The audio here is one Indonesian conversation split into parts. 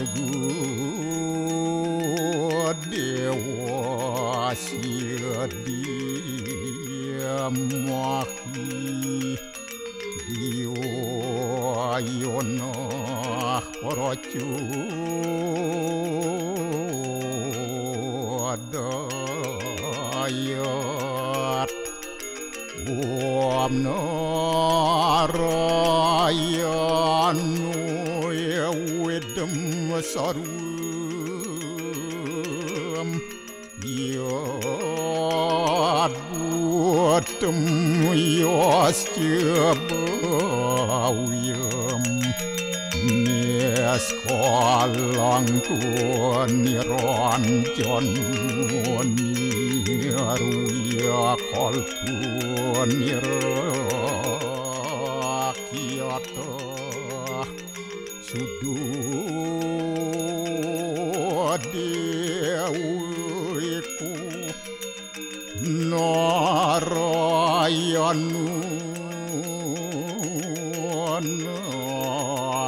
marga dewa dia mahi diwayonah paracu dayat narayanu wedem sarum yad buatem yascebawiem niaskalang niranjan niruya kalpun nirakyata sududewiku narayanu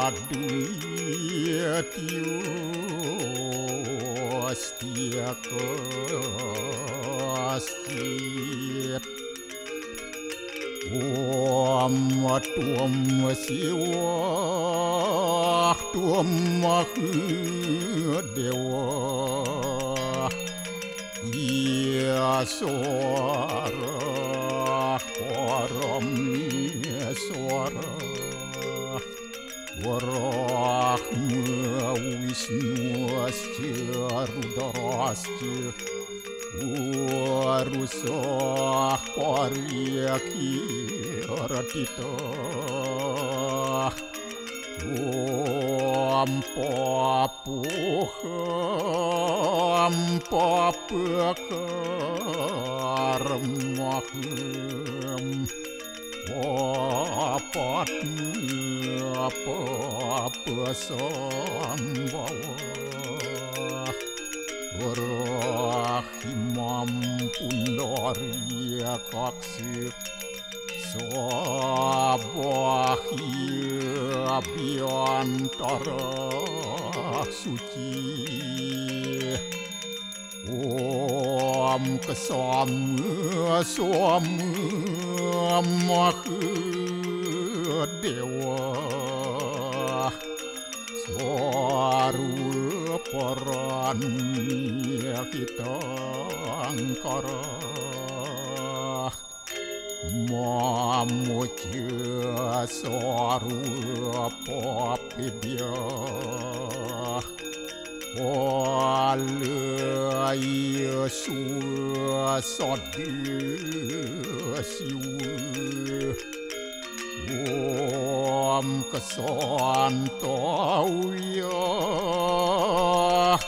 naduyatyu astia kastit Om tuam siwa tuam dewa ya suara param suara warahma wisnu asya rudarasya warusah paryaki ratita ampapukarmahem apa-apa-sambawa rahimam pundaria kaksir sabahia biantara suci Om kesama dewa Swaru parani kita angkara Mamuja swaru papidya Walaya suasadiasiwa Om kesantauya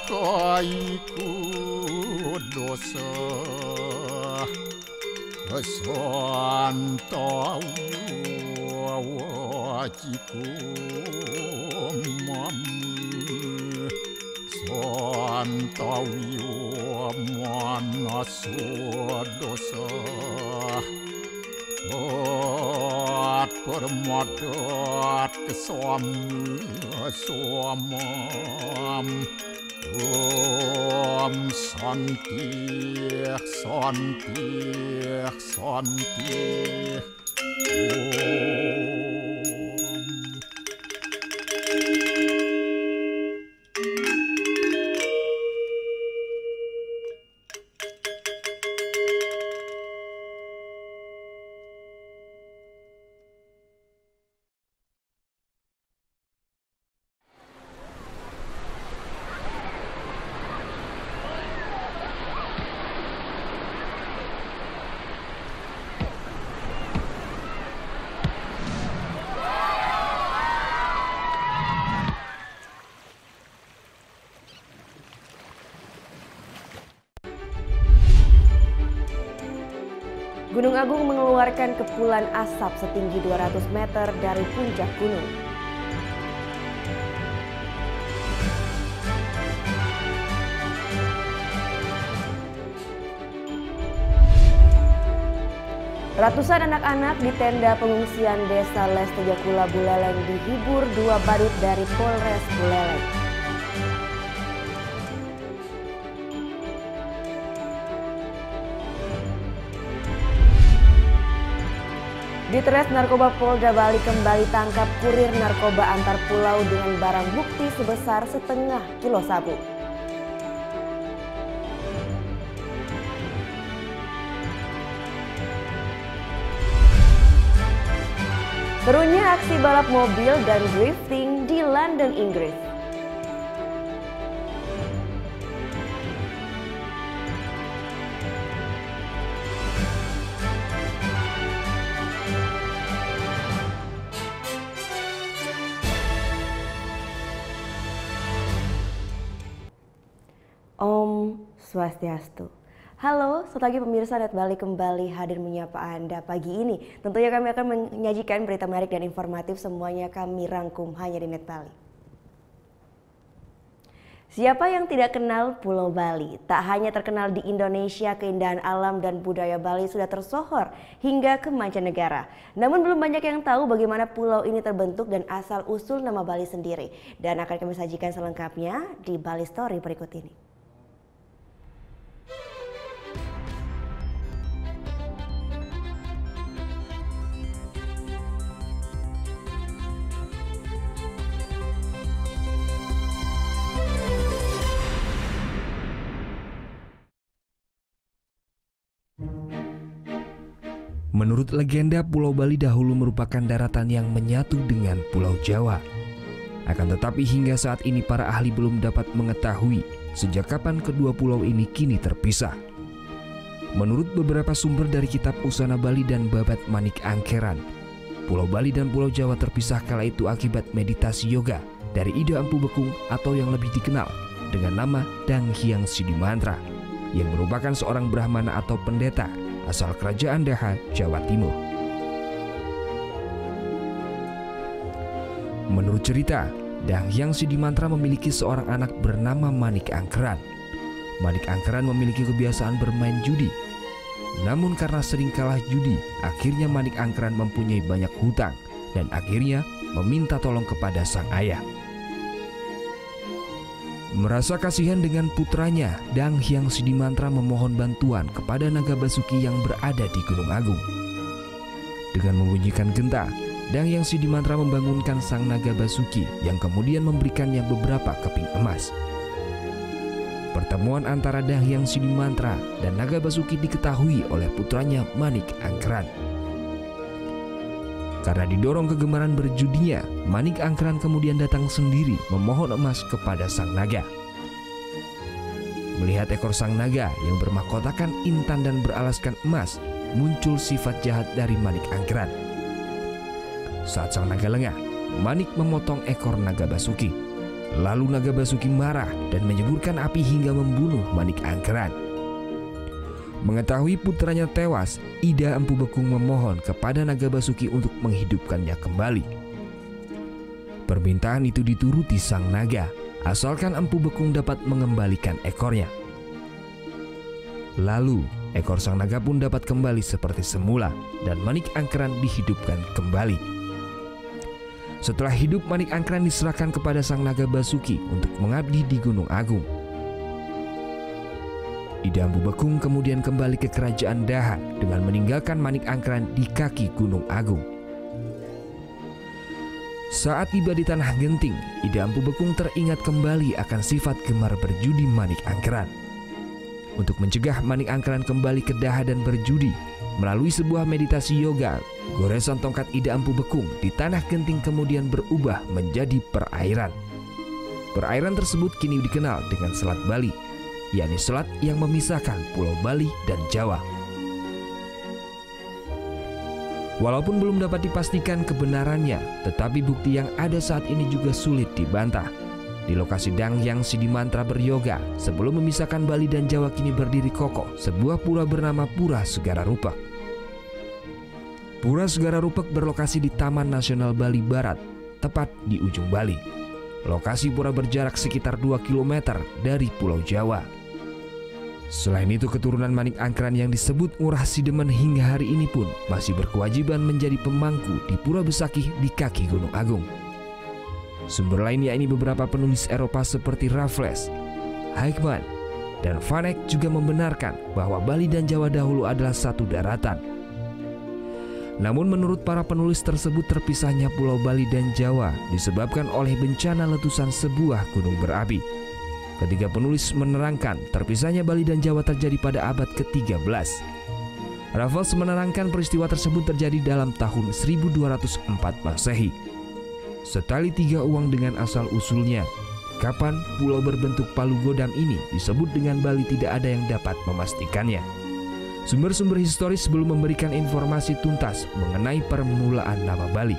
kaiku dosa kesantauya wajiku mamu santauya manaswa dosa permadat kesamam Om santi santi santi Gunung Agung mengeluarkan kepulan asap setinggi 200 meter dari puncak gunung. Ratusan anak-anak di tenda pengungsian Desa Les Tejakula Buleleng dihibur dua badut dari Polres Buleleng. Ditres Narkoba Polda Bali kembali tangkap kurir narkoba antar pulau dengan barang bukti sebesar setengah kilo sabu. Serunya aksi balap mobil dan drifting di London, Inggris. Om Swastiastu. Halo, selamat pagi pemirsa Net Bali kembali hadir menyapa Anda pagi ini. Tentunya kami akan menyajikan berita menarik dan informatif, semuanya kami rangkum hanya di Net Bali. Siapa yang tidak kenal Pulau Bali? Tak hanya terkenal di Indonesia, keindahan alam dan budaya Bali sudah tersohor hingga ke mancanegara. Namun belum banyak yang tahu bagaimana pulau ini terbentuk dan asal-usul nama Bali sendiri. Dan akan kami sajikan selengkapnya di Bali Story berikut ini. Menurut legenda, Pulau Bali dahulu merupakan daratan yang menyatu dengan Pulau Jawa. Akan tetapi hingga saat ini para ahli belum dapat mengetahui sejak kapan kedua pulau ini kini terpisah. Menurut beberapa sumber dari kitab Usana Bali dan Babat Manik Angkeran, Pulau Bali dan Pulau Jawa terpisah kala itu akibat meditasi yoga dari Ida Empu Bekung atau yang lebih dikenal dengan nama Dang Hyang Sidimantra, yang merupakan seorang Brahmana atau pendeta asal Kerajaan Daha, Jawa Timur. Menurut cerita, Dang Hyang Sidimantra memiliki seorang anak bernama Manik Angkeran. Manik Angkeran memiliki kebiasaan bermain judi. Namun karena sering kalah judi, akhirnya Manik Angkeran mempunyai banyak hutang dan akhirnya meminta tolong kepada sang ayah. Merasa kasihan dengan putranya, Dang Hyang Sidimantra memohon bantuan kepada Naga Basuki yang berada di Gunung Agung. Dengan membunyikan genta, Dang Hyang Sidimantra membangunkan sang Naga Basuki yang kemudian memberikannya beberapa keping emas. Pertemuan antara Dang Hyang Sidimantra dan Naga Basuki diketahui oleh putranya Manik Angkeran. Karena didorong kegemaran berjudinya, Manik Angkeran kemudian datang sendiri memohon emas kepada sang naga. Melihat ekor sang naga yang bermahkotakan intan dan beralaskan emas, muncul sifat jahat dari Manik Angkeran. Saat sang naga lengah, Manik memotong ekor Naga Basuki. Lalu Naga Basuki marah dan menyeburkan api hingga membunuh Manik Angkeran. Mengetahui putranya tewas, Ida Empu Bekung memohon kepada Naga Basuki untuk menghidupkannya kembali. Permintaan itu dituruti sang naga, asalkan Empu Bekung dapat mengembalikan ekornya. Lalu, ekor sang naga pun dapat kembali seperti semula dan Manik Angkeran dihidupkan kembali. Setelah hidup, Manik Angkeran diserahkan kepada sang Naga Basuki untuk mengabdi di Gunung Agung. Ida Empu Bekung kemudian kembali ke Kerajaan Daha dengan meninggalkan Manik Angkeran di kaki Gunung Agung. Saat tiba di Tanah Genting, Ida Empu Bekung teringat kembali akan sifat gemar berjudi Manik Angkeran. Untuk mencegah Manik Angkeran kembali ke Daha dan berjudi, melalui sebuah meditasi yoga, goresan tongkat Ida Empu Bekung di Tanah Genting kemudian berubah menjadi perairan. Perairan tersebut kini dikenal dengan Selat Bali, yakni selat yang memisahkan Pulau Bali dan Jawa. Walaupun belum dapat dipastikan kebenarannya, tetapi bukti yang ada saat ini juga sulit dibantah. Di lokasi Dang Hyang Sidimantra beryoga, sebelum memisahkan Bali dan Jawa kini berdiri kokoh sebuah pura bernama Pura Segara Rupek. Pura Segara Rupek berlokasi di Taman Nasional Bali Barat, tepat di ujung Bali. Lokasi pura berjarak sekitar 2 km dari Pulau Jawa. Selain itu, keturunan Manik Angkeran yang disebut Ngurah Sidemen hingga hari ini pun masih berkewajiban menjadi pemangku di Pura Besakih di kaki Gunung Agung. Sumber lain yakni beberapa penulis Eropa seperti Raffles, Heikman, dan Van Eyck juga membenarkan bahwa Bali dan Jawa dahulu adalah satu daratan. Namun menurut para penulis tersebut, terpisahnya Pulau Bali dan Jawa disebabkan oleh bencana letusan sebuah gunung berapi. Ketiga penulis menerangkan terpisahnya Bali dan Jawa terjadi pada abad ke-13. Raffles menerangkan peristiwa tersebut terjadi dalam tahun 1204 Masehi. Setali tiga uang dengan asal-usulnya, kapan pulau berbentuk palu godam ini disebut dengan Bali tidak ada yang dapat memastikannya. Sumber-sumber historis belum memberikan informasi tuntas mengenai permulaan nama Bali.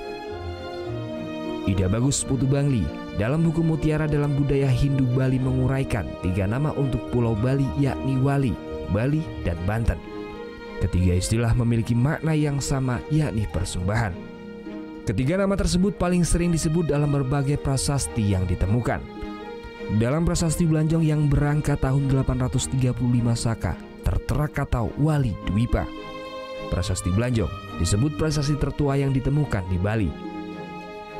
Ida Bagus Putu Bangli dalam buku Mutiara dalam Budaya Hindu Bali menguraikan tiga nama untuk Pulau Bali, yakni Wali, Bali, dan Banten. Ketiga istilah memiliki makna yang sama, yakni persembahan. Ketiga nama tersebut paling sering disebut dalam berbagai prasasti yang ditemukan. Dalam prasasti Blanjong yang berangka tahun 835 Saka, tertera kata Wali Dwipa. Prasasti Blanjong disebut prasasti tertua yang ditemukan di Bali.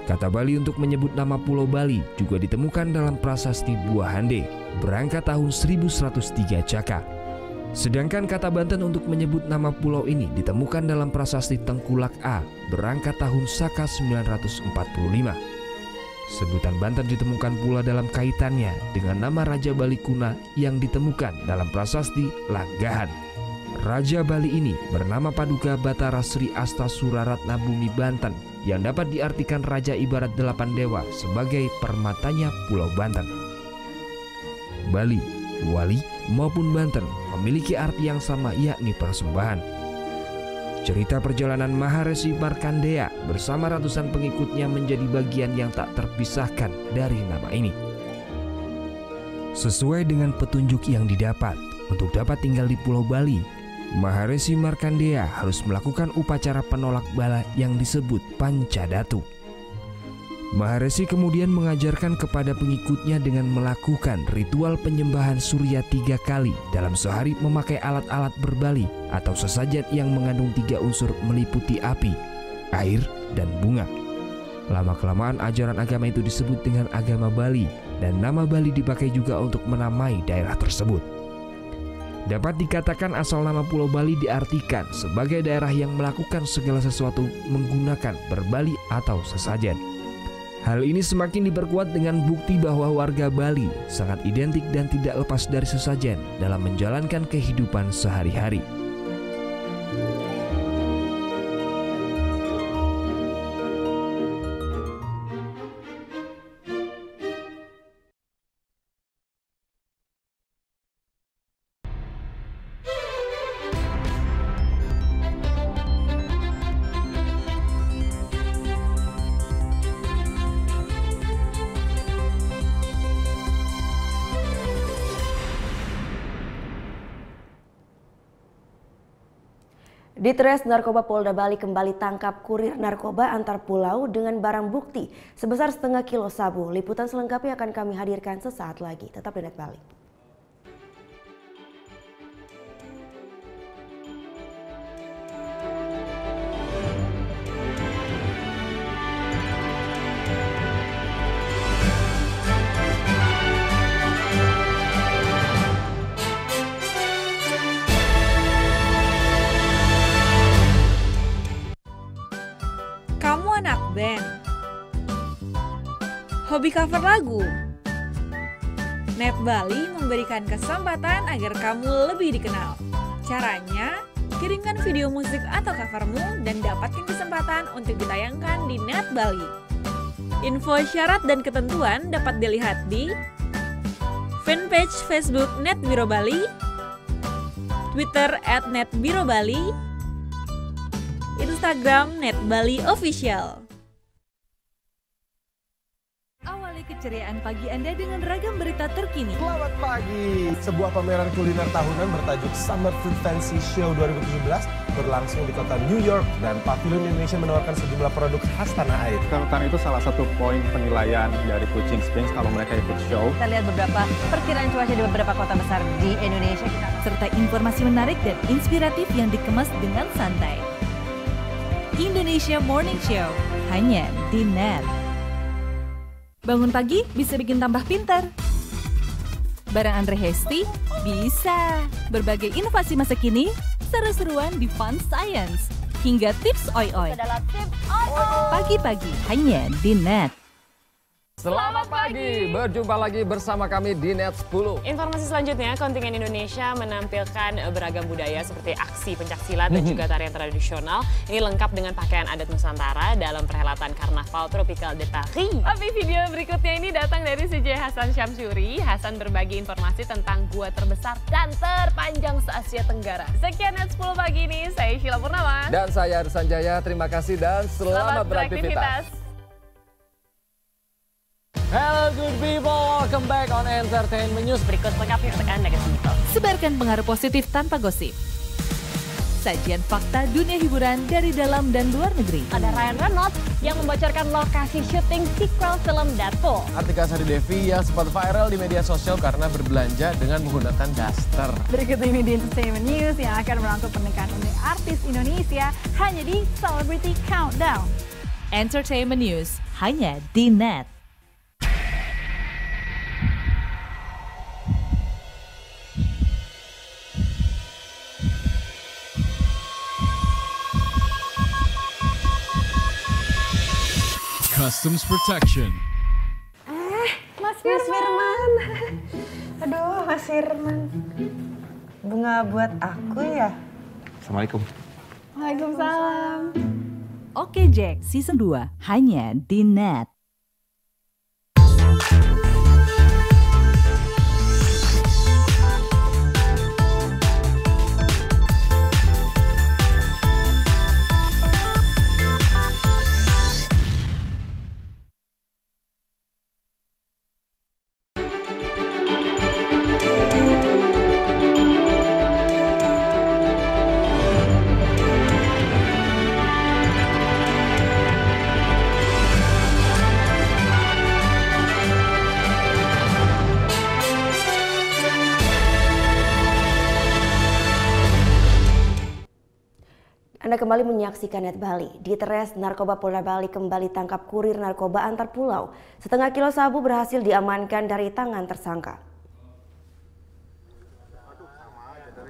Kata Bali untuk menyebut nama Pulau Bali juga ditemukan dalam prasasti Buah Hande, berangka tahun 1103 Caka. Sedangkan kata Banten untuk menyebut nama pulau ini ditemukan dalam prasasti Tengkulak A, berangka tahun Saka 945. Sebutan Banten ditemukan pula dalam kaitannya dengan nama Raja Bali Kuna yang ditemukan dalam prasasti Langgahan. Raja Bali ini bernama Paduka Batara Sri Asta Suraratna Bumi Banten yang dapat diartikan raja ibarat 8 dewa sebagai permatanya Pulau Banten. Bali, Wali maupun Banten memiliki arti yang sama, yakni persembahan. Cerita perjalanan Maharesi Markandeya bersama ratusan pengikutnya menjadi bagian yang tak terpisahkan dari nama ini. Sesuai dengan petunjuk yang didapat, untuk dapat tinggal di Pulau Bali, Maharesi Markandeya harus melakukan upacara penolak bala yang disebut Pancadatu. Maharesi kemudian mengajarkan kepada pengikutnya dengan melakukan ritual penyembahan surya 3 kali dalam sehari memakai alat-alat berbali atau sesajen yang mengandung 3 unsur meliputi api, air, dan bunga. Lama-kelamaan ajaran agama itu disebut dengan agama Bali dan nama Bali dipakai juga untuk menamai daerah tersebut. Dapat dikatakan asal nama Pulau Bali diartikan sebagai daerah yang melakukan segala sesuatu menggunakan berbali atau sesajen. Hal ini semakin diperkuat dengan bukti bahwa warga Bali sangat identik dan tidak lepas dari sesajen dalam menjalankan kehidupan sehari-hari. Ditres Narkoba Polda Bali kembali tangkap kurir narkoba antar pulau dengan barang bukti sebesar setengah kilo sabu. Liputan selengkapnya akan kami hadirkan sesaat lagi. Tetap di Net Bali. Anak band, hobi cover lagu. Net Bali memberikan kesempatan agar kamu lebih dikenal. Caranya, kirimkan video musik atau covermu dan dapatkan kesempatan untuk ditayangkan di Net Bali. Info syarat dan ketentuan dapat dilihat di fanpage Facebook Net Biro Bali, Twitter @netbirobali, Instagram Net Bali Official. Awali keceriaan pagi Anda dengan ragam berita terkini. Selamat pagi. Sebuah pameran kuliner tahunan bertajuk Summer Food Fancy Show 2017 berlangsung di kota New York dan Pavilion Indonesia menawarkan sejumlah produk khas tanah air. Karena itu salah satu poin penilaian dari Kuching Springs kalau mereka ikut show. Kita lihat beberapa perkiraan cuaca di beberapa kota besar di Indonesia. Serta informasi menarik dan inspiratif yang dikemas dengan santai. Indonesia Morning Show, hanya di Net. Bangun pagi bisa bikin tambah pintar. Bareng Andre Hesti, bisa. Berbagai inovasi masa kini, seru-seruan di Fun Science. hingga tips oi-oi. Pagi-pagi hanya di Net. Selamat pagi, berjumpa lagi bersama kami di Net 10. Informasi selanjutnya, kontingen Indonesia menampilkan beragam budaya seperti aksi pencaksilat dan juga tarian tradisional. Ini lengkap dengan pakaian adat Nusantara dalam perhelatan Karnaval Tropical de Paris. Tapi video berikutnya ini datang dari CJ Hasan Syamsuri. Hasan berbagi informasi tentang gua terbesar dan terpanjang se-Asia Tenggara. Sekian Net 10 pagi ini, saya Sheila Purnama. Dan saya Arsan Jaya, terima kasih dan selamat beraktivitas. Hello good people, welcome back on Entertainment News. Berikut lengkapnya untuk Anda kesimpulan. Sebarkan pengaruh positif tanpa gosip. Sajian fakta dunia hiburan dari dalam dan luar negeri. Ada Ryan Reynolds yang membocorkan lokasi syuting sequel film Deadpool. Artika Sari Devi yang sempat viral di media sosial karena berbelanja dengan menggunakan daster. Berikut ini di Entertainment News yang akan merangkum pernikahan unik artis Indonesia hanya di Celebrity Countdown. Entertainment News hanya di Net. Customs Protection. Mas Firman. Aduh, Mas Firman. Bunga buat aku ya? Assalamualaikum. Waalaikumsalam. Oke Jack, Season 2 hanya di Net. Anda kembali menyaksikan Net Bali. Di Tres Narkoba Polda Bali kembali tangkap kurir narkoba antar pulau. Setengah kilo sabu berhasil diamankan dari tangan tersangka.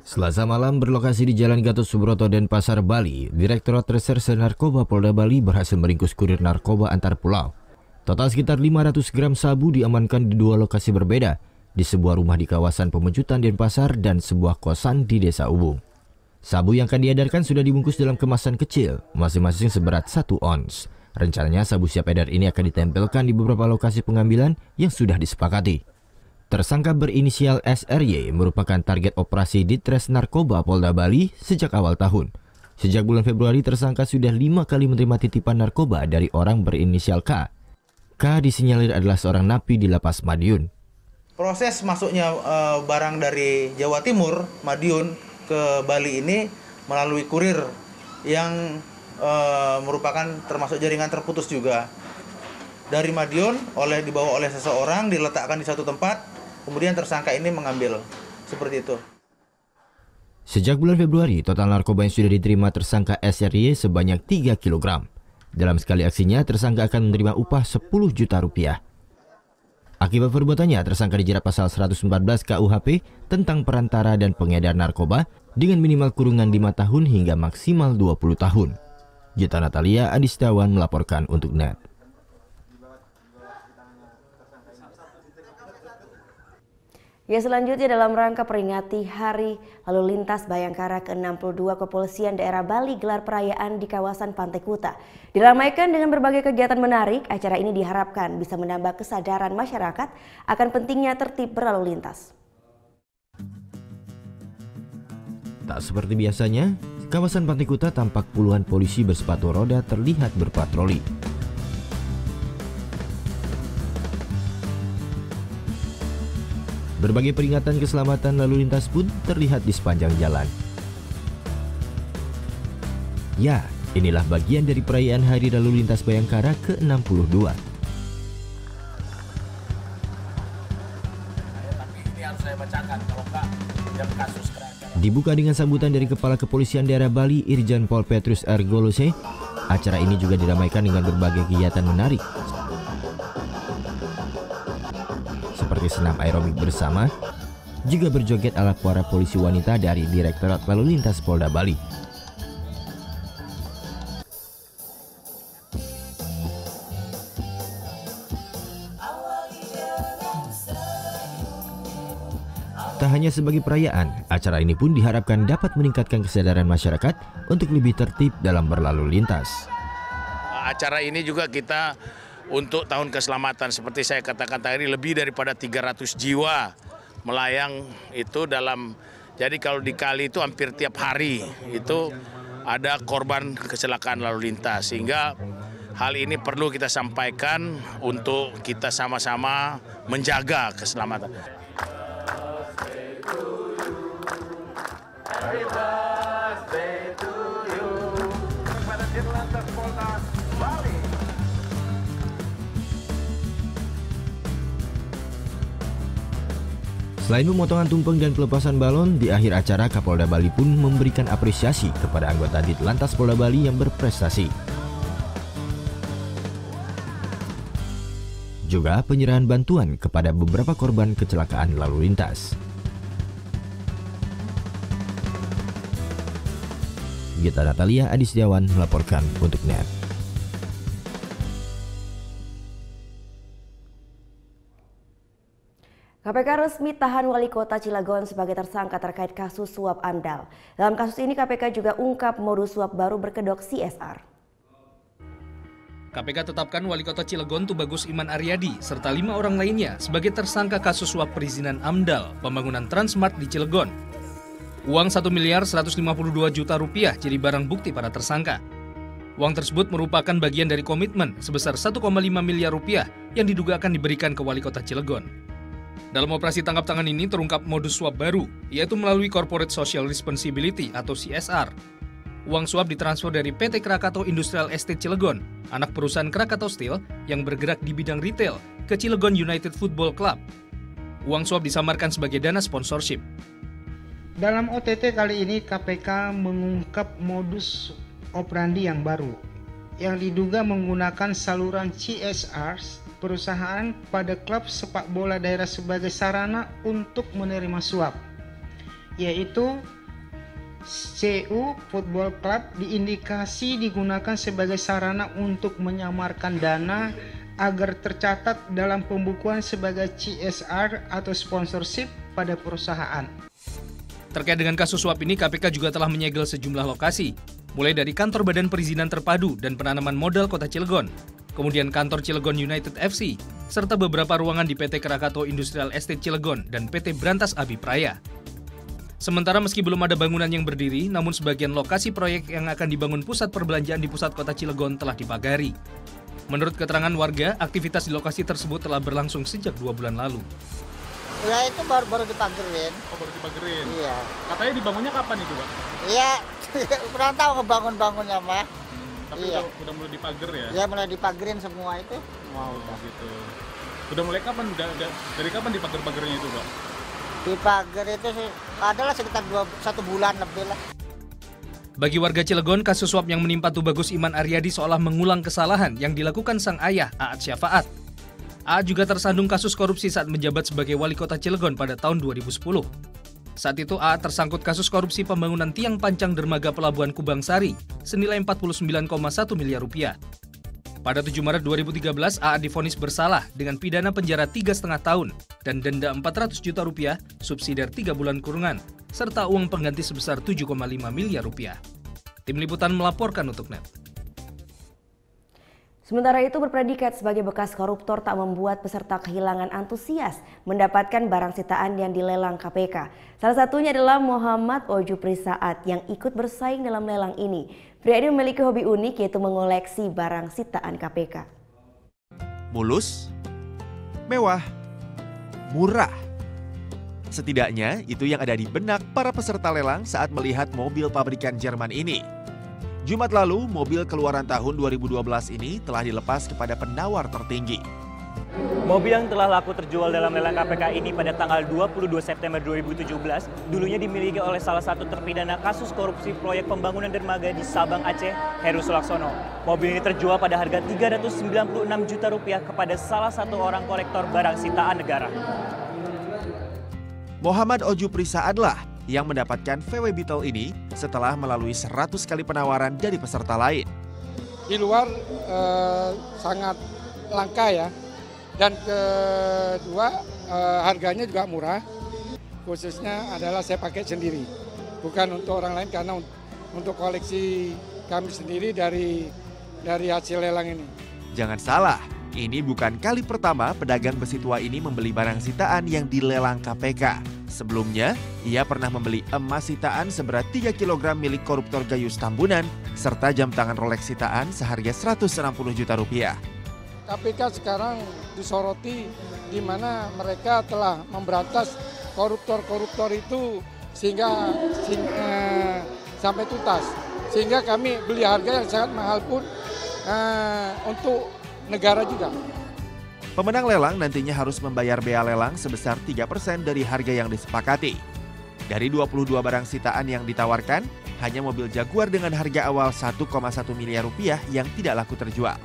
Selasa malam berlokasi di Jalan Gatot Subroto Denpasar, Bali, Direktorat Reserse Narkoba Polda Bali berhasil meringkus kurir narkoba antar pulau. Total sekitar 500 gram sabu diamankan di dua lokasi berbeda, di sebuah rumah di kawasan Pemecutan Denpasar dan sebuah kosan di Desa Ubung. Sabu yang akan diedarkan sudah dibungkus dalam kemasan kecil, masing-masing seberat 1 ons. Rencananya sabu siap edar ini akan ditempelkan di beberapa lokasi pengambilan yang sudah disepakati. Tersangka berinisial SRY merupakan target operasi Ditres Narkoba Polda Bali sejak awal tahun. Sejak bulan Februari tersangka sudah 5 kali menerima titipan narkoba dari orang berinisial K. K disinyalir adalah seorang napi di Lapas Madiun. Proses masuknya barang dari Jawa Timur, Madiun, ke Bali ini melalui kurir yang merupakan termasuk jaringan terputus juga. Dari Madiun dibawa oleh seseorang, diletakkan di satu tempat, kemudian tersangka ini mengambil. Seperti itu. Sejak bulan Februari, total narkoba yang sudah diterima tersangka SRY sebanyak 3 kg. Dalam sekali aksinya, tersangka akan menerima upah 10 juta rupiah. Akibat perbuatannya, tersangka dijerat pasal 114 KUHP tentang perantara dan pengedar narkoba dengan minimal kurungan 5 tahun hingga maksimal 20 tahun. Gita Natalia Adistawan melaporkan untuk Net. Ya, selanjutnya dalam rangka peringati Hari Lalu Lintas Bayangkara ke-62, Kepolisian Daerah Bali gelar perayaan di kawasan Pantai Kuta. Diramaikan dengan berbagai kegiatan menarik, acara ini diharapkan bisa menambah kesadaran masyarakat akan pentingnya tertib berlalu lintas. Tak seperti biasanya, kawasan Pantai Kuta tampak puluhan polisi bersepatu roda terlihat berpatroli. Berbagai peringatan keselamatan lalu lintas pun terlihat di sepanjang jalan. Ya, inilah bagian dari perayaan Hari Lalu Lintas Bayangkara ke-62. Dibuka dengan sambutan dari Kepala Kepolisian Daerah Bali Irjen Pol Petrus R. Golose, acara ini juga diramaikan dengan berbagai kegiatan menarik. Seperti senam aerobik bersama, juga berjoget ala para polisi wanita dari Direktorat Lalu Lintas Polda Bali. hanya sebagai perayaan, acara ini pun diharapkan dapat meningkatkan kesadaran masyarakat untuk lebih tertib dalam berlalu lintas. Acara ini juga kita untuk tahun keselamatan, seperti saya katakan tadi, lebih daripada 300 jiwa melayang itu dalam, jadi kalau dikali itu hampir tiap hari itu ada korban kecelakaan lalu lintas, sehingga hal ini perlu kita sampaikan untuk kita sama-sama menjaga keselamatan. Selain pemotongan tumpeng dan pelepasan balon, di akhir acara Kapolda Bali pun memberikan apresiasi kepada anggota Ditlantas Polda Bali yang berprestasi. Juga penyerahan bantuan kepada beberapa korban kecelakaan lalu lintas. Gita Natalia Adi Setiawan melaporkan untuk NET. KPK resmi tahan Wali Kota Cilegon sebagai tersangka terkait kasus suap AMDAL. Dalam kasus ini KPK juga ungkap modus suap baru berkedok CSR. KPK tetapkan Wali Kota Cilegon Tubagus Iman Aryadi serta 5 orang lainnya sebagai tersangka kasus suap perizinan AMDAL pembangunan Transmart di Cilegon. Uang 1.152 juta rupiah jadi barang bukti para tersangka. Uang tersebut merupakan bagian dari komitmen sebesar 1,5 miliar rupiah yang diduga akan diberikan ke Wali Kota Cilegon. Dalam operasi tangkap tangan ini terungkap modus suap baru, yaitu melalui Corporate Social Responsibility atau CSR. Uang suap ditransfer dari PT Krakatau Industrial Estate Cilegon, anak perusahaan Krakatau Steel yang bergerak di bidang retail, ke Cilegon United Football Club. Uang suap disamarkan sebagai dana sponsorship. Dalam OTT kali ini KPK mengungkap modus operandi yang baru, yang diduga menggunakan saluran CSR perusahaan pada klub sepak bola daerah sebagai sarana untuk menerima suap, yaitu CU Football Club diindikasi digunakan sebagai sarana untuk menyamarkan dana agar tercatat dalam pembukuan sebagai CSR atau sponsorship pada perusahaan. Terkait dengan kasus suap ini, KPK juga telah menyegel sejumlah lokasi, mulai dari kantor Badan Perizinan Terpadu dan Penanaman Modal Kota Cilegon, kemudian kantor Cilegon United FC, serta beberapa ruangan di PT Krakatau Industrial Estate Cilegon dan PT Brantas Abi Praya. Sementara meski belum ada bangunan yang berdiri, namun sebagian lokasi proyek yang akan dibangun pusat perbelanjaan di pusat kota Cilegon telah dipagari. Menurut keterangan warga, aktivitas di lokasi tersebut telah berlangsung sejak 2 bulan lalu. Ya itu baru dipagerin. Oh, baru dipagerin? Iya. Katanya dibangunnya kapan itu, Pak? Iya, kurang tahu ngebangun-bangunnya, Pak. Tapi iya. udah mulai dipager ya? Iya, mulai dipagerin semua itu. Wow, gitu. Udah mulai kapan? Dari kapan dipager-pagernya itu, Pak? Dipager itu sih adalah sekitar 1 bulan lebih lah. Bagi warga Cilegon, kasus suap yang menimpa Tubagus Iman Aryadi seolah mengulang kesalahan yang dilakukan sang ayah, Aat Syafaat. Aat juga tersandung kasus korupsi saat menjabat sebagai wali kota Cilegon pada tahun 2010. Saat itu Aat tersangkut kasus korupsi pembangunan tiang pancang dermaga Pelabuhan Kubang Sari senilai 49,1 miliar rupiah. Pada 7 Maret 2013, Aat divonis bersalah dengan pidana penjara 3,5 tahun dan denda 400 juta rupiah, subsidiar 3 bulan kurungan, serta uang pengganti sebesar 7,5 miliar rupiah. Tim Liputan melaporkan untuk NET. Sementara itu berpredikat sebagai bekas koruptor tak membuat peserta kehilangan antusias mendapatkan barang sitaan yang dilelang KPK. Salah satunya adalah Muhammad Ojupri Saat yang ikut bersaing dalam lelang ini. Pria ini memiliki hobi unik yaitu mengoleksi barang sitaan KPK. Mulus, mewah, murah. Setidaknya itu yang ada di benak para peserta lelang saat melihat mobil pabrikan Jerman ini. Jumat lalu, mobil keluaran tahun 2012 ini telah dilepas kepada penawar tertinggi. Mobil yang telah laku terjual dalam lelang KPK ini pada tanggal 22 September 2017 dulunya dimiliki oleh salah satu terpidana kasus korupsi proyek pembangunan dermaga di Sabang, Aceh, Heru Sulaksono. Mobil ini terjual pada harga 396 juta rupiah kepada salah satu orang kolektor barang sitaan negara. Muhammad Ojupri Saadlah yang mendapatkan VW Beetle ini setelah melalui 100 kali penawaran dari peserta lain. Di luar sangat langka ya, dan kedua harganya juga murah. khususnya adalah saya pakai sendiri, bukan untuk orang lain karena untuk koleksi kami sendiri dari hasil lelang ini. Jangan salah, ini bukan kali pertama pedagang besi tua ini membeli barang sitaan yang dilelang KPK. Sebelumnya, ia pernah membeli emas sitaan seberat 3 kg milik koruptor Gayus Tambunan, serta jam tangan Rolex sitaan seharga Rp160 juta. KPK sekarang disoroti di mana mereka telah memberantas koruptor-koruptor itu sehingga sampai tuntas. Sehingga kami beli harga yang sangat mahal pun untuk negara juga. Pemenang lelang nantinya harus membayar bea lelang sebesar 3% dari harga yang disepakati. Dari 22 barang sitaan yang ditawarkan, hanya mobil Jaguar dengan harga awal Rp1,1 miliar yang tidak laku terjual.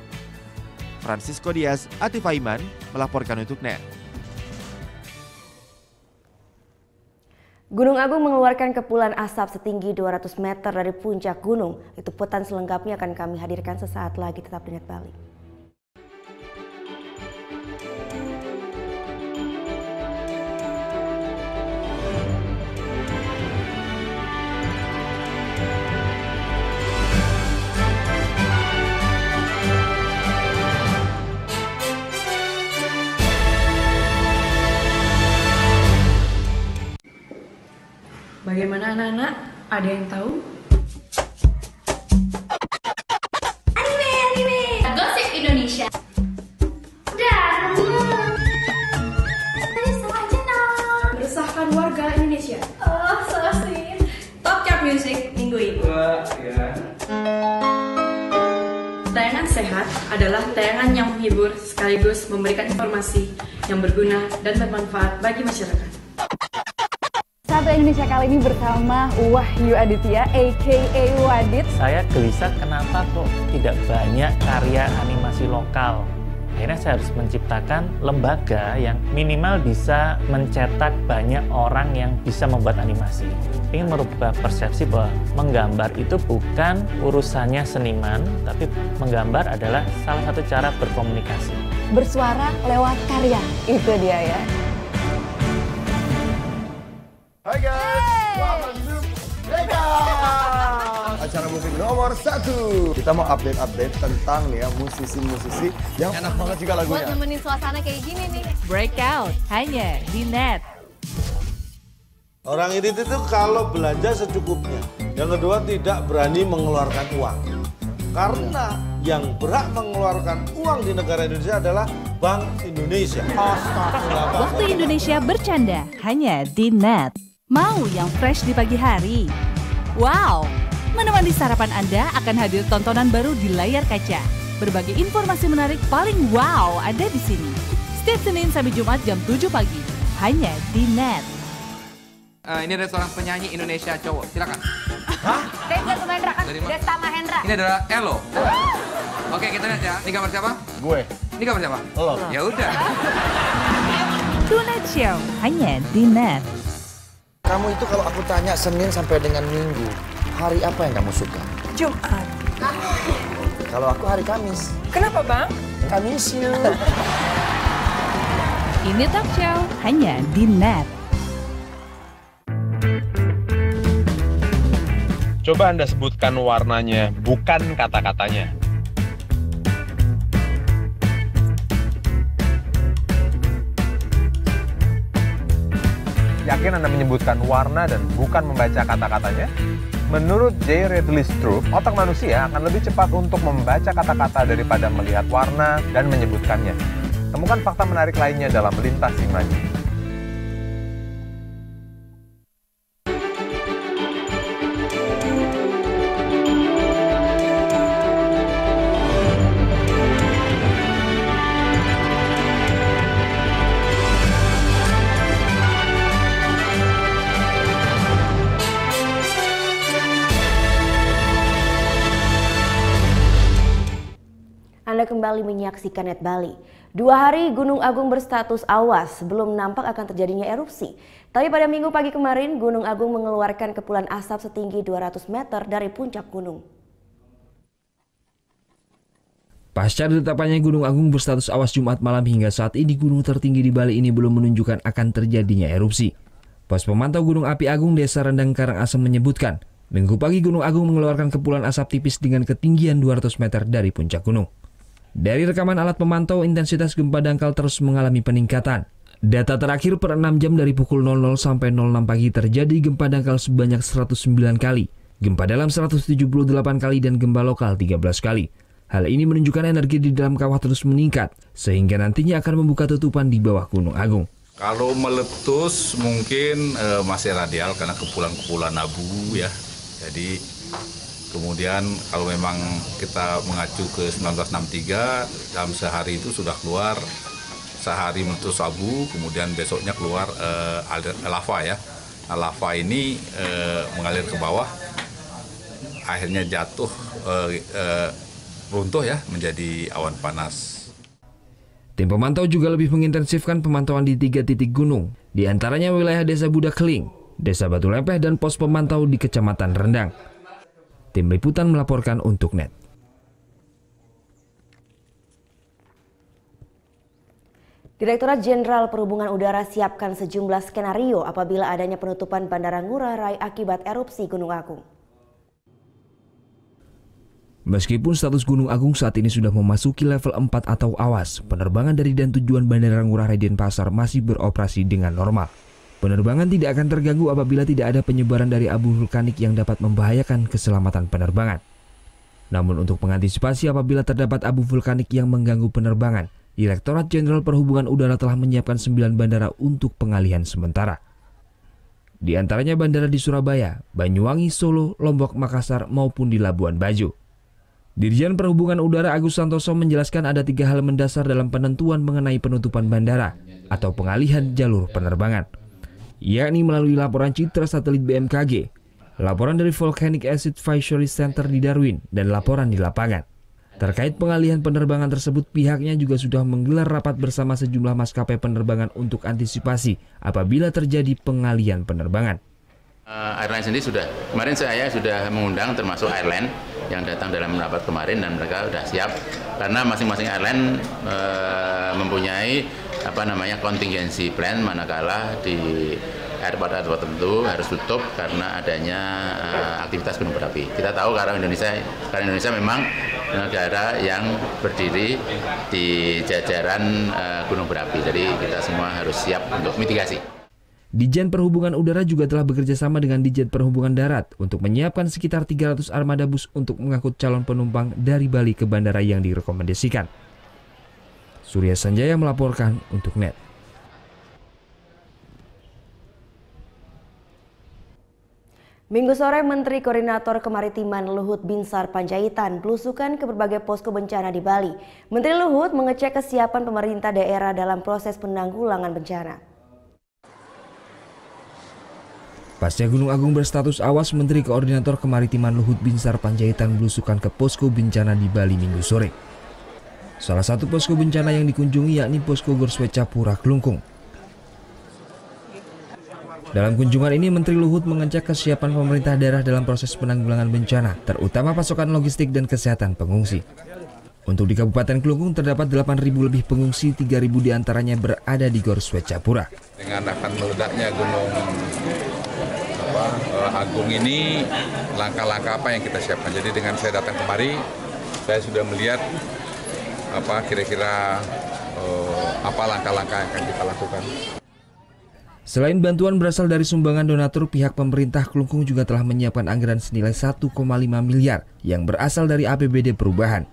Francisco Diaz, Atif Aiman melaporkan untuk NET. Gunung Agung mengeluarkan kepulan asap setinggi 200 meter dari puncak gunung. Liputan selengkapnya akan kami hadirkan sesaat lagi, tetap di NET Bali. Bagaimana anak-anak? Ada yang tahu? Anime! Gosip Indonesia. Meresahkan warga Indonesia. Oh, so sweet. Top Chart Music minggu ini. Tayangan sehat adalah tayangan yang menghibur sekaligus memberikan informasi yang berguna dan bermanfaat bagi masyarakat. Satu Indonesia kali ini bersama Wahyu Aditya, a.k.a. Wadit. Saya gelisah kenapa kok tidak banyak karya animasi lokal. Akhirnya saya harus menciptakan lembaga yang minimal bisa mencetak banyak orang yang bisa membuat animasi. Ingin merubah persepsi bahwa menggambar itu bukan urusannya seniman, tapi menggambar adalah salah satu cara berkomunikasi. Bersuara lewat karya, itu dia ya. Hai guys, welcome to Vegas, acara musik nomor 1. Kita mau update tentang nih ya musisi-musisi yang enak banget juga lagunya. Buat nemenin suasana kayak gini nih. Breakout hanya di NET. Orang ini itu kalau belanja secukupnya. Yang kedua tidak berani mengeluarkan uang. Karena yang berhak mengeluarkan uang di negara Indonesia adalah Bank Indonesia. Waktu Indonesia bercanda hanya di NET. Mau yang fresh di pagi hari? Wow! Menemani sarapan Anda akan hadir tontonan baru di layar kaca. Berbagai informasi menarik paling wow ada di sini. Setiap Senin sampai Jumat jam 7 pagi. Hanya di NET. Ini ada seorang penyanyi Indonesia cowok. Silakan. Hah? Desta Mahendra kan? Desta Mahendra. Ini adalah Elo. Oke, kita lihat ya. Ini gambar siapa? Gue. Ini gambar siapa? Lo. Ya udah. Tonight Show hanya di NET. Kamu itu kalau aku tanya Senin sampai dengan Minggu, hari apa yang kamu suka? Jumat. Kalau aku hari Kamis. Kenapa bang? Kamis you. Ini Talk Show hanya di NET. Coba Anda sebutkan warnanya, bukan kata-katanya. Yakin Anda menyebutkan warna dan bukan membaca kata-katanya? Menurut J. Redley Stroop, otak manusia akan lebih cepat untuk membaca kata-kata daripada melihat warna dan menyebutkannya. Temukan fakta menarik lainnya dalam Lintas Imaji. Anda kembali menyaksikan NET Bali. 2 hari Gunung Agung berstatus awas, belum nampak akan terjadinya erupsi. Tapi pada Minggu pagi kemarin, Gunung Agung mengeluarkan kepulan asap setinggi 200 meter dari puncak gunung. Pasca ditetapkannya Gunung Agung berstatus awas Jumat malam hingga saat ini gunung tertinggi di Bali ini belum menunjukkan akan terjadinya erupsi. Pos pemantau Gunung Api Agung Desa Rendang Karangasem menyebutkan, Minggu pagi Gunung Agung mengeluarkan kepulan asap tipis dengan ketinggian 200 meter dari puncak gunung. Dari rekaman alat pemantau, intensitas gempa dangkal terus mengalami peningkatan. Data terakhir per 6 jam dari pukul 00 sampai 06 pagi terjadi gempa dangkal sebanyak 109 kali, gempa dalam 178 kali dan gempa lokal 13 kali. Hal ini menunjukkan energi di dalam kawah terus meningkat, sehingga nantinya akan membuka tutupan di bawah Gunung Agung. Kalau meletus mungkin masih radial karena kepulan-kepulan abu ya. Jadi kemudian kalau memang kita mengacu ke 1963, dalam sehari itu sudah keluar, sehari meletus abu, kemudian besoknya keluar lava ya. Nah, lava ini mengalir ke bawah, akhirnya jatuh, runtuh ya menjadi awan panas. Tim pemantau juga lebih mengintensifkan pemantauan di 3 titik gunung, di antaranya wilayah Desa Budakeling, Desa Batu Lempeh, dan pos pemantau di Kecamatan Rendang. Tim Liputan melaporkan untuk NET. Direktorat Jenderal Perhubungan Udara siapkan sejumlah skenario apabila adanya penutupan Bandara Ngurah Rai akibat erupsi Gunung Agung. Meskipun status Gunung Agung saat ini sudah memasuki level 4 atau awas, penerbangan dari dan tujuan Bandara Ngurah Rai Denpasar masih beroperasi dengan normal. Penerbangan tidak akan terganggu apabila tidak ada penyebaran dari abu vulkanik yang dapat membahayakan keselamatan penerbangan. Namun untuk mengantisipasi apabila terdapat abu vulkanik yang mengganggu penerbangan, Direktorat Jenderal Perhubungan Udara telah menyiapkan 9 bandara untuk pengalihan sementara. Di antaranya bandara di Surabaya, Banyuwangi, Solo, Lombok, Makassar maupun di Labuan Bajo. Dirjen Perhubungan Udara Agus Santoso menjelaskan ada 3 hal mendasar dalam penentuan mengenai penutupan bandara atau pengalihan jalur penerbangan, yakni melalui laporan citra satelit BMKG, laporan dari Volcanic Acid Advisory Center di Darwin, dan laporan di lapangan. Terkait pengalihan penerbangan tersebut, pihaknya juga sudah menggelar rapat bersama sejumlah maskapai penerbangan untuk antisipasi apabila terjadi pengalihan penerbangan. Airline sendiri kemarin saya sudah mengundang termasuk airline yang datang dalam rapat kemarin, dan mereka sudah siap karena masing-masing airline mempunyai contingency plan manakala di airport tertentu harus tutup karena adanya aktivitas gunung berapi. Kita tahu karena Indonesia memang negara yang berdiri di jajaran gunung berapi, jadi kita semua harus siap untuk mitigasi. Dijen Perhubungan Udara juga telah bekerja sama dengan Dijen Perhubungan Darat untuk menyiapkan sekitar 300 armada bus untuk mengangkut calon penumpang dari Bali ke bandara yang direkomendasikan. Surya Sanjaya melaporkan untuk NET. Minggu sore, Menteri Koordinator Kemaritiman Luhut Binsar Panjaitan belusukan ke berbagai posko bencana di Bali. Menteri Luhut mengecek kesiapan pemerintah daerah dalam proses penanggulangan bencana. Pasca Gunung Agung berstatus awas, Menteri Koordinator Kemaritiman Luhut Binsar Panjaitan belusukan ke posko bencana di Bali Minggu sore. Salah satu posko bencana yang dikunjungi yakni Posko Gor Swecapura Klungkung. Dalam kunjungan ini, Menteri Luhut mengecek kesiapan pemerintah daerah dalam proses penanggulangan bencana, terutama pasokan logistik dan kesehatan pengungsi. Untuk di Kabupaten Klungkung terdapat 8.000 lebih pengungsi, 3.000 diantaranya berada di Gor Swecapura. Dengan akan meledaknya Gunung Agung ini, langkah-langkah apa yang kita siapkan. Jadi dengan saya datang kemari, saya sudah melihat kira-kira apa langkah-langkah yang akan kita lakukan. Selain bantuan berasal dari sumbangan donatur, pihak pemerintah Klungkung juga telah menyiapkan anggaran senilai 1,5 miliar yang berasal dari APBD perubahan.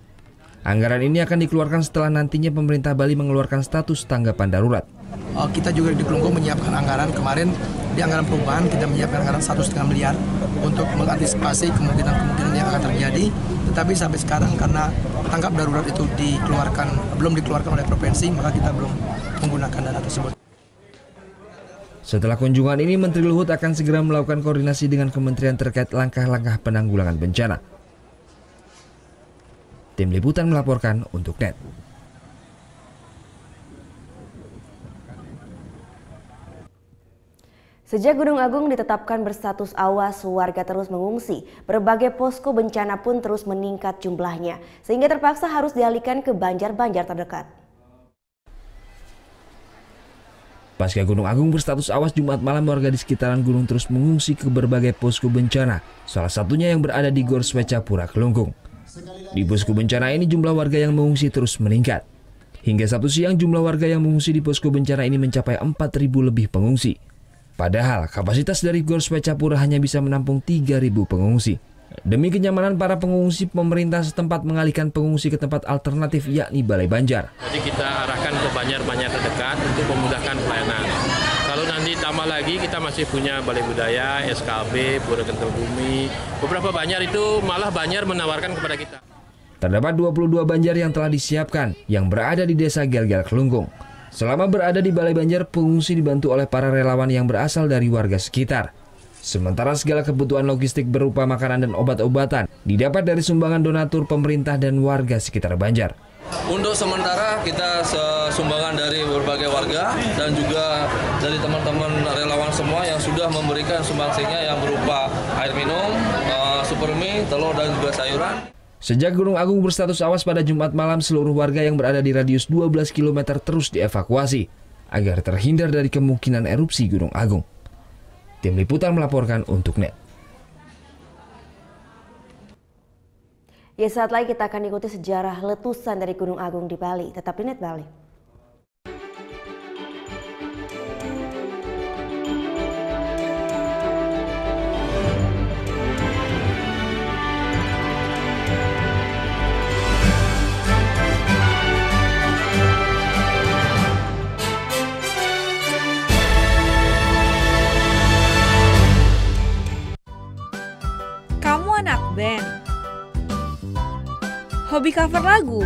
Anggaran ini akan dikeluarkan setelah nantinya pemerintah Bali mengeluarkan status tanggapan darurat. Kita juga di Klungkung menyiapkan anggaran. Kemarin di anggaran perubahan kita menyiapkan anggaran 1,5 miliar untuk mengantisipasi kemungkinan-kemungkinan yang akan terjadi. Tetapi sampai sekarang karena tanggap darurat itu belum dikeluarkan oleh provinsi, maka kita belum menggunakan dana tersebut. Setelah kunjungan ini, Menteri Luhut akan segera melakukan koordinasi dengan kementerian terkait langkah-langkah penanggulangan bencana. Tim Liputan melaporkan untuk NET. Sejak Gunung Agung ditetapkan berstatus awas, warga terus mengungsi. Berbagai posko bencana pun terus meningkat jumlahnya, sehingga terpaksa harus dialihkan ke banjar-banjar terdekat. Pasca Gunung Agung berstatus awas Jumat malam, warga di sekitaran gunung terus mengungsi ke berbagai posko bencana, salah satunya yang berada di Gor Swecapura, Kelungkung. Di posko bencana ini jumlah warga yang mengungsi terus meningkat. Hingga Sabtu siang jumlah warga yang mengungsi di posko bencana ini mencapai 4.000 lebih pengungsi. Padahal kapasitas dari Gor Swecapura hanya bisa menampung 3.000 pengungsi. Demi kenyamanan para pengungsi, pemerintah setempat mengalihkan pengungsi ke tempat alternatif yakni Balai Banjar. Jadi kita arahkan ke Banjar-Banjar terdekat untuk memudahkan pelayanan. Kalau nanti tambah lagi kita masih punya Balai Budaya, SKB, Pura Kental Bumi. Beberapa Banjar itu malah Banjar menawarkan kepada kita. Terdapat 22 Banjar yang telah disiapkan yang berada di Desa Gel-Gel, Kelungkung. Selama berada di Balai Banjar, pengungsi dibantu oleh para relawan yang berasal dari warga sekitar. Sementara segala kebutuhan logistik berupa makanan dan obat-obatan didapat dari sumbangan donatur pemerintah dan warga sekitar Banjar. Untuk sementara kita sumbangan dari berbagai warga dan juga dari teman-teman relawan semua yang sudah memberikan sumbangsinya yang berupa air minum, super mie, telur dan juga sayuran. Sejak Gunung Agung berstatus awas pada Jumat malam, seluruh warga yang berada di radius 12 km terus dievakuasi agar terhindar dari kemungkinan erupsi Gunung Agung. Tim Liputan melaporkan untuk NET. Ya, saat lagi kita akan ikuti sejarah letusan dari Gunung Agung di Bali. Tetap di NET Bali. Kamu anak band? Hobi cover lagu?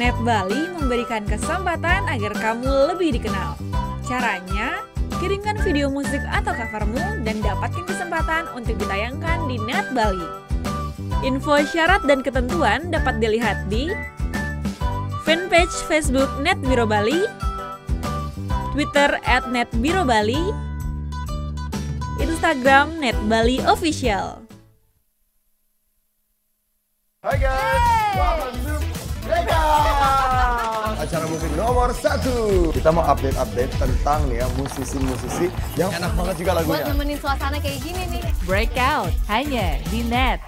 NET Bali memberikan kesempatan agar kamu lebih dikenal. Caranya, kirimkan video musik atau covermu dan dapatkan kesempatan untuk ditayangkan di NET Bali. Info syarat dan ketentuan dapat dilihat di fanpage Facebook NET Biro Bali, Twitter @NETBiroBali, Instagram NET Bali Official. Hai guys, welcome to acara musik nomor 1. Kita mau update tentang nih ya musisi-musisi yang enak banget juga lagunya. Buat nemenin suasana kayak gini nih. Breakout hanya di NET.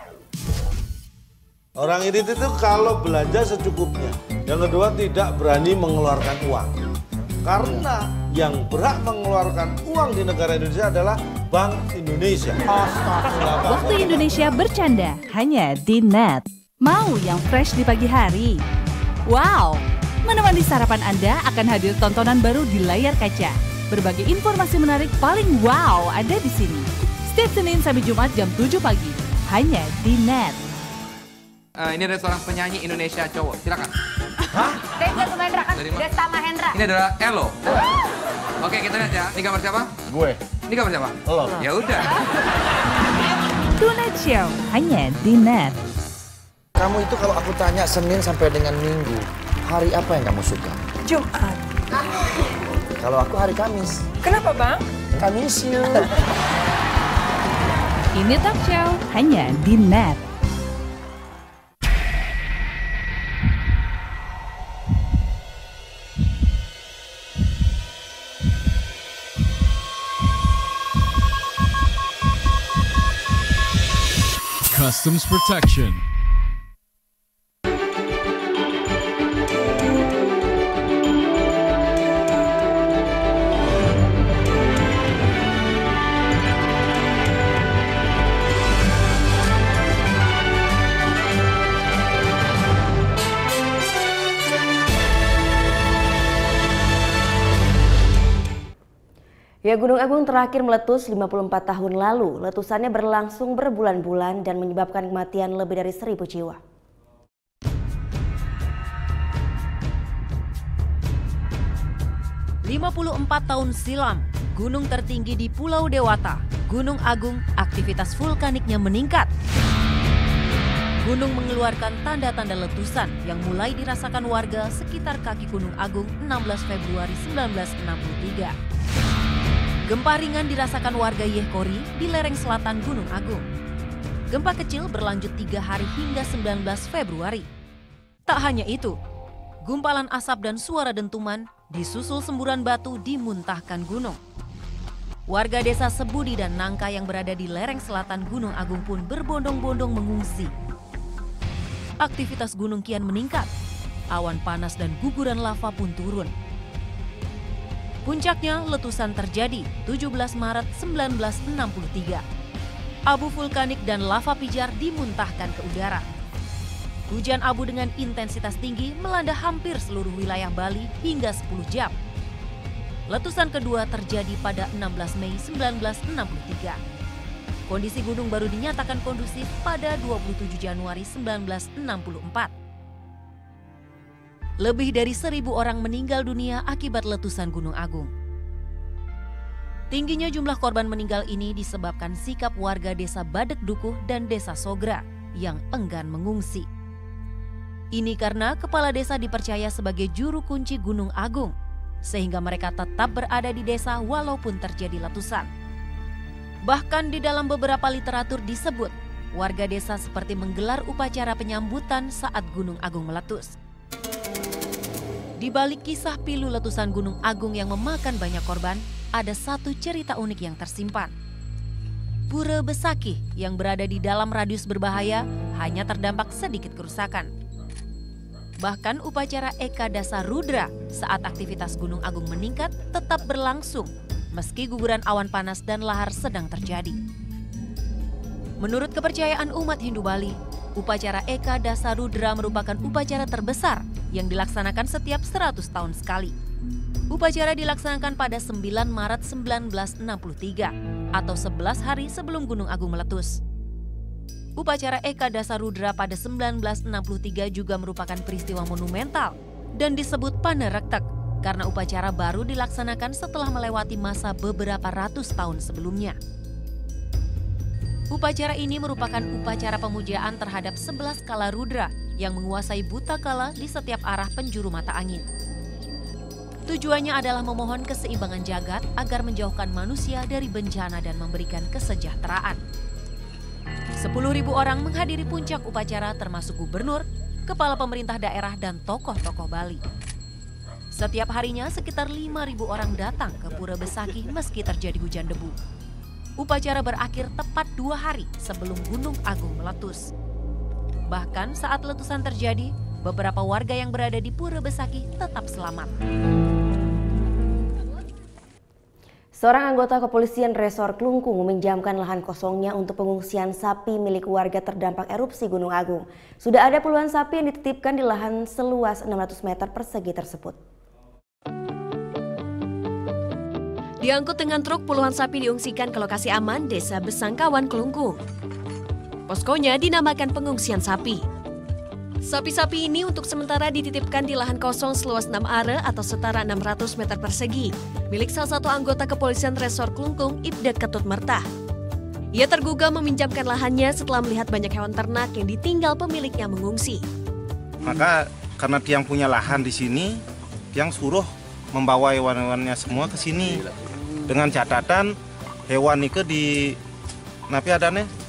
Orang ini itu kalau belanja secukupnya. Yang kedua tidak berani mengeluarkan uang. Karena yang berhak mengeluarkan uang di negara Indonesia adalah Bank Indonesia. Waktu Indonesia bercanda hanya di NET. Mau yang fresh di pagi hari? Wow, menemani sarapan Anda akan hadir tontonan baru di layar kaca. Berbagai informasi menarik paling wow ada di sini. Setiap Senin sampai Jumat jam 7 pagi hanya di NET. Ini ada seorang penyanyi Indonesia cowok, silakan. Hah? Desta Mahendra kan? Desta Mahendra. Ini adalah Elo. Oke, kita lihat ya. Ini gambar siapa? Gue. Ini gambar siapa? Lo. Ya udah. Tonight Show hanya di NET. Kamu itu kalau aku tanya Senin sampai dengan Minggu, hari apa yang kamu suka? Jumat. Kalau aku hari Kamis. Kenapa bang? Kamis you. Ini talk show hanya di NET. Customs Protection. Ya, Gunung Agung terakhir meletus 54 tahun lalu. Letusannya berlangsung berbulan-bulan dan menyebabkan kematian lebih dari 1.000 jiwa. Tahun silam, gunung tertinggi di Pulau Dewata, Gunung Agung, aktivitas vulkaniknya meningkat. Gunung mengeluarkan tanda-tanda letusan yang mulai dirasakan warga sekitar kaki Gunung Agung 16 Februari 1963. Gempa ringan dirasakan warga Yehkori di lereng selatan Gunung Agung. Gempa kecil berlanjut 3 hari hingga 19 Februari. Tak hanya itu, gumpalan asap dan suara dentuman disusul semburan batu dimuntahkan gunung. Warga desa Sebudi dan Nangka yang berada di lereng selatan Gunung Agung pun berbondong-bondong mengungsi. Aktivitas gunung kian meningkat, awan panas dan guguran lava pun turun. Puncaknya letusan terjadi 17 Maret 1963. Abu vulkanik dan lava pijar dimuntahkan ke udara. Hujan abu dengan intensitas tinggi melanda hampir seluruh wilayah Bali hingga 10 jam. Letusan kedua terjadi pada 16 Mei 1963. Kondisi gunung baru dinyatakan kondusif pada 27 Januari 1964. Lebih dari 1.000 orang meninggal dunia akibat letusan Gunung Agung. Tingginya jumlah korban meninggal ini disebabkan sikap warga desa Badek Dukuh dan desa Sogra yang enggan mengungsi. Ini karena kepala desa dipercaya sebagai juru kunci Gunung Agung, sehingga mereka tetap berada di desa walaupun terjadi letusan. Bahkan di dalam beberapa literatur disebut, warga desa seperti menggelar upacara penyambutan saat Gunung Agung meletus. Di balik kisah pilu letusan Gunung Agung yang memakan banyak korban, ada satu cerita unik yang tersimpan. Pura Besakih yang berada di dalam radius berbahaya hanya terdampak sedikit kerusakan. Bahkan upacara Eka Dasa Rudra saat aktivitas Gunung Agung meningkat tetap berlangsung meski guguran awan panas dan lahar sedang terjadi. Menurut kepercayaan umat Hindu Bali, upacara Eka Dasa Rudra merupakan upacara terbesar yang dilaksanakan setiap 100 tahun sekali. Upacara dilaksanakan pada 9 Maret 1963 atau 11 hari sebelum Gunung Agung meletus. Upacara Eka Dasa Rudra pada 1963 juga merupakan peristiwa monumental dan disebut Panerektek karena upacara baru dilaksanakan setelah melewati masa beberapa ratus tahun sebelumnya. Upacara ini merupakan upacara pemujaan terhadap 11 kala rudra yang menguasai buta kala di setiap arah penjuru mata angin. Tujuannya adalah memohon keseimbangan jagat agar menjauhkan manusia dari bencana dan memberikan kesejahteraan. 10.000 orang menghadiri puncak upacara termasuk gubernur, kepala pemerintah daerah dan tokoh-tokoh Bali. Setiap harinya sekitar 5.000 orang datang ke Pura Besakih meski terjadi hujan debu. Upacara berakhir tepat 2 hari sebelum Gunung Agung meletus. Bahkan saat letusan terjadi, beberapa warga yang berada di Pura Besakih tetap selamat. Seorang anggota kepolisian Resor Klungkung meminjamkan lahan kosongnya untuk pengungsian sapi milik warga terdampak erupsi Gunung Agung. Sudah ada puluhan sapi yang dititipkan di lahan seluas 600 meter persegi tersebut. Diangkut dengan truk, puluhan sapi diungsikan ke lokasi aman Desa Besangkawan, Klungkung. Poskonya dinamakan pengungsian sapi. Sapi-sapi ini untuk sementara dititipkan di lahan kosong seluas 6 are atau setara 600 meter persegi, milik salah satu anggota kepolisian Resor Klungkung, Ibda Ketut Mertah. Ia tergugah meminjamkan lahannya setelah melihat banyak hewan ternak yang ditinggal pemiliknya mengungsi. Maka karena Tiang punya lahan di sini, Tiang suruh membawa hewan-hewannya semua ke sini. Dengan catatan hewan itu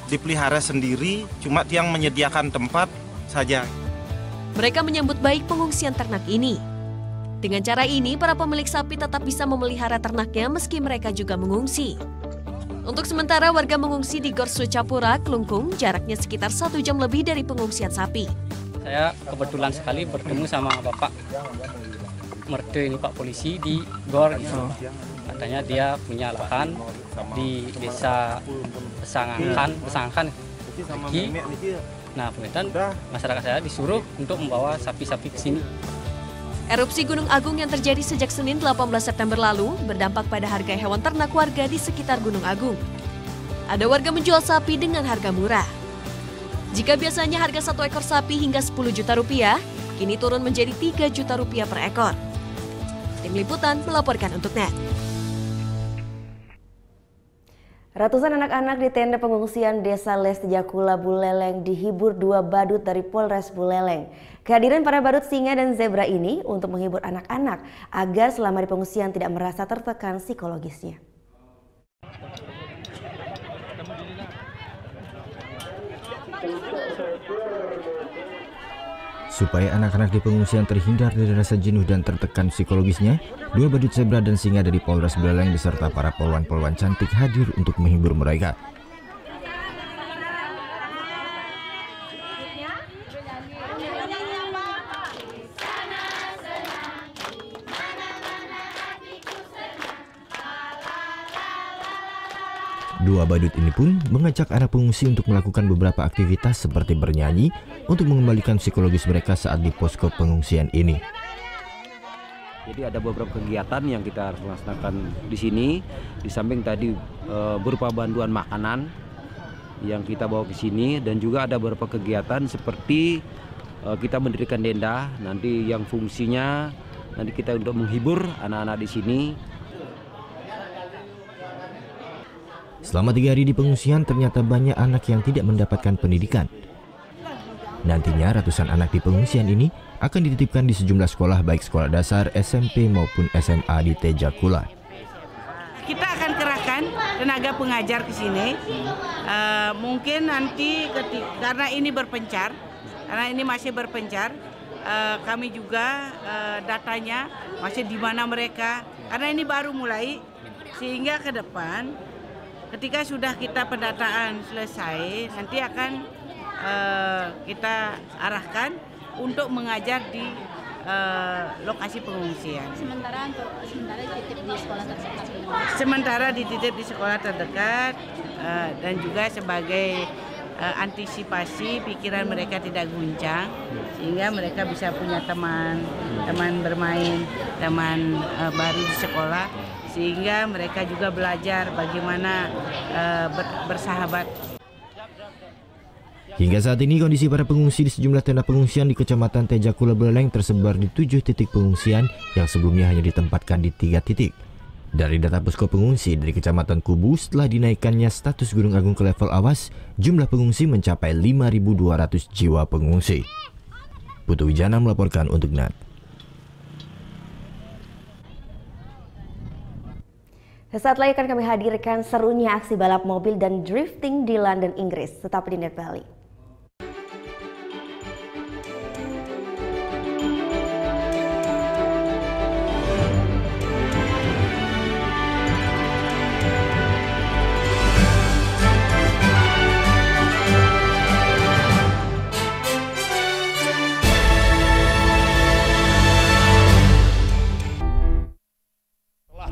dipelihara sendiri, cuma Tiang menyediakan tempat saja. Mereka menyambut baik pengungsian ternak ini. Dengan cara ini, para pemilik sapi tetap bisa memelihara ternaknya meski mereka juga mengungsi. Untuk sementara, warga mengungsi di Gor Sucapura, Klungkung, jaraknya sekitar 1 jam lebih dari pengungsian sapi. Saya kebetulan sekali bertemu sama Bapak Merde ini, Pak Polisi, di Gor. Katanya dia punya lahan di Desa Besangkan. Nah, kemudian masyarakat saya disuruh untuk membawa sapi-sapi ke sini. Erupsi Gunung Agung yang terjadi sejak Senin 18 September lalu berdampak pada harga hewan ternak warga di sekitar Gunung Agung. Ada warga menjual sapi dengan harga murah. Jika biasanya harga 1 ekor sapi hingga 10 juta rupiah, kini turun menjadi 3 juta rupiah per ekor. Tim Liputan melaporkan untuk NET. Ratusan anak-anak di tenda pengungsian Desa Lesti Jakula Buleleng dihibur 2 badut dari Polres Buleleng. Kehadiran para badut singa dan zebra ini untuk menghibur anak-anak agar selama di pengungsian tidak merasa tertekan psikologisnya. Supaya anak-anak di pengungsian terhindar dari rasa jenuh dan tertekan psikologisnya, 2 badut zebra dan singa dari Polres Buleleng beserta para polwan-polwan cantik hadir untuk menghibur mereka. Dua badut ini pun mengajak anak pengungsi untuk melakukan beberapa aktivitas seperti bernyanyi untuk mengembalikan psikologis mereka saat di posko pengungsian ini. Jadi ada beberapa kegiatan yang kita laksanakan di sini, di samping tadi berupa bantuan makanan yang kita bawa ke sini, dan juga ada beberapa kegiatan seperti kita mendirikan tenda nanti yang fungsinya nanti kita untuk menghibur anak-anak di sini. Selama 3 hari di pengungsian, ternyata banyak anak yang tidak mendapatkan pendidikan. Nantinya ratusan anak di pengungsian ini akan dititipkan di sejumlah sekolah, baik sekolah dasar, SMP maupun SMA di Tejakula. Kita akan kerahkan tenaga pengajar ke sini. Mungkin nanti karena ini berpencar, karena ini masih berpencar, kami juga datanya masih di mana mereka, karena ini baru mulai, sehingga ke depan ketika sudah kita pendataan selesai, nanti akan kita arahkan untuk mengajar di lokasi pengungsian. Sementara dititip di sekolah terdekat. Sementara dititip di sekolah terdekat dan juga sebagai antisipasi pikiran mereka tidak guncang, sehingga mereka bisa punya teman bermain, teman baru di sekolah, sehingga mereka juga belajar bagaimana bersahabat. Hingga saat ini kondisi para pengungsi di sejumlah tenda pengungsian di Kecamatan Tejakula Buleleng tersebar di 7 titik pengungsian yang sebelumnya hanya ditempatkan di 3 titik. Dari data posko pengungsi dari Kecamatan Kubu, setelah dinaikannya status Gunung Agung ke level awas, jumlah pengungsi mencapai 5.200 jiwa pengungsi. Putu Wijana melaporkan untuk NAT. Sesaat lagi akan kami hadirkan serunya aksi balap mobil dan drifting di London, Inggris. Tetap di Net Bali.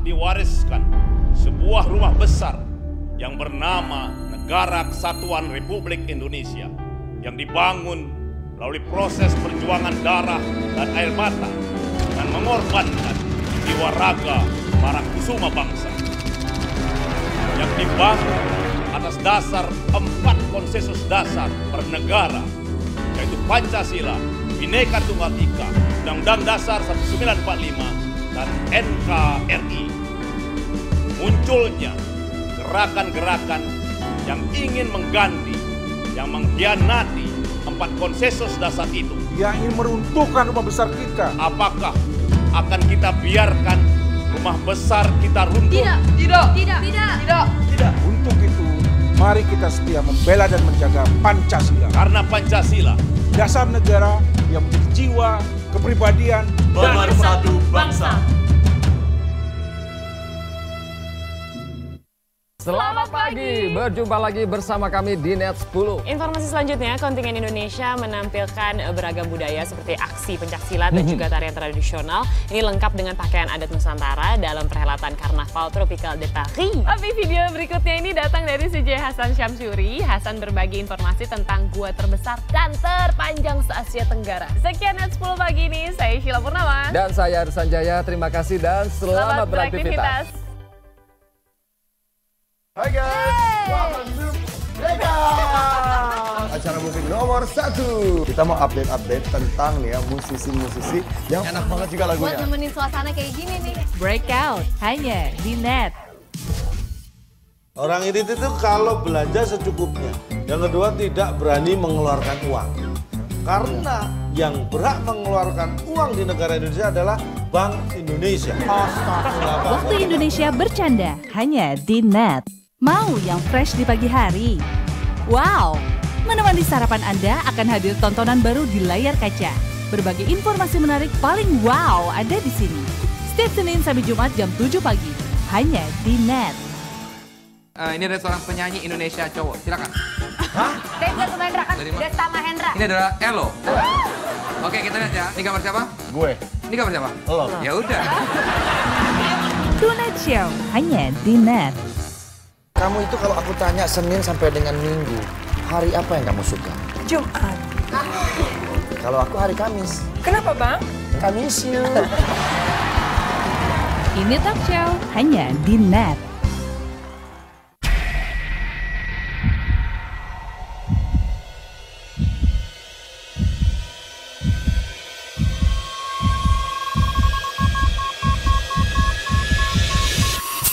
Diwariskan sebuah rumah besar yang bernama Negara Kesatuan Republik Indonesia yang dibangun melalui proses perjuangan darah dan air mata dan mengorbankan jiwa raga para kusuma bangsa yang dibangun atas dasar 4 konsensus dasar bernegara, yaitu Pancasila, Bhinneka Tunggal Ika, Undang-Undang Dasar 1945 dan NKRI. Munculnya gerakan-gerakan yang ingin mengganti, yang mengkhianati 4 konsensus dasar itu. Yang ingin meruntuhkan rumah besar kita. Apakah akan kita biarkan rumah besar kita runtuh? Tidak. Untuk itu, mari kita setia membela dan menjaga Pancasila. Karena Pancasila, dasar negara yang menjadi jiwa, kepribadian, pemersatu bangsa. Selamat pagi, berjumpa lagi bersama kami di Net 10. Informasi selanjutnya, kontingen Indonesia menampilkan beragam budaya seperti aksi pencaksilat dan juga tarian tradisional. Ini lengkap dengan pakaian adat Nusantara dalam perhelatan Karnaval Tropical de Paris. Tapi video berikutnya ini datang dari CJ Hasan Syamsuri. Hasan berbagi informasi tentang gua terbesar dan terpanjang se-Asia Tenggara. Sekian Net 10 pagi ini, saya Sheila Purnama. Dan saya Arsan Jaya, terima kasih dan selamat beraktivitas. Hai guys, welcome to Breakout, acara musik nomor 1. Kita mau update tentang nih ya musisi-musisi yang enak banget juga lagunya. Buat nemenin suasana kayak gini nih. Breakout hanya di Net. Orang ini itu kalau belanja secukupnya. Yang kedua tidak berani mengeluarkan uang. Karena yang berhak mengeluarkan uang di negara Indonesia adalah Bank Indonesia. Waktu Indonesia bercanda hanya di Net. Mau yang fresh di pagi hari? Wow, menemani sarapan Anda akan hadir tontonan baru di layar kaca. Berbagai informasi menarik paling wow ada di sini. Setiap Senin sampai Jumat jam 7 pagi, hanya di Net. Ini ada seorang penyanyi Indonesia cowok, silakan. Desa Mahendra kan? Desa Mahendra. Ini adalah Elo. Oke, kita lihat ya. Ini gambar siapa? Gue. Ini gambar siapa? Lo. Ya udah. Tonight Show hanya di Net. Kamu itu kalau aku tanya Senin sampai dengan Minggu, hari apa yang kamu suka? Jumat. Kalau aku hari Kamis. Kenapa, Bang? Kamis you. Ini Talk Show hanya di Net.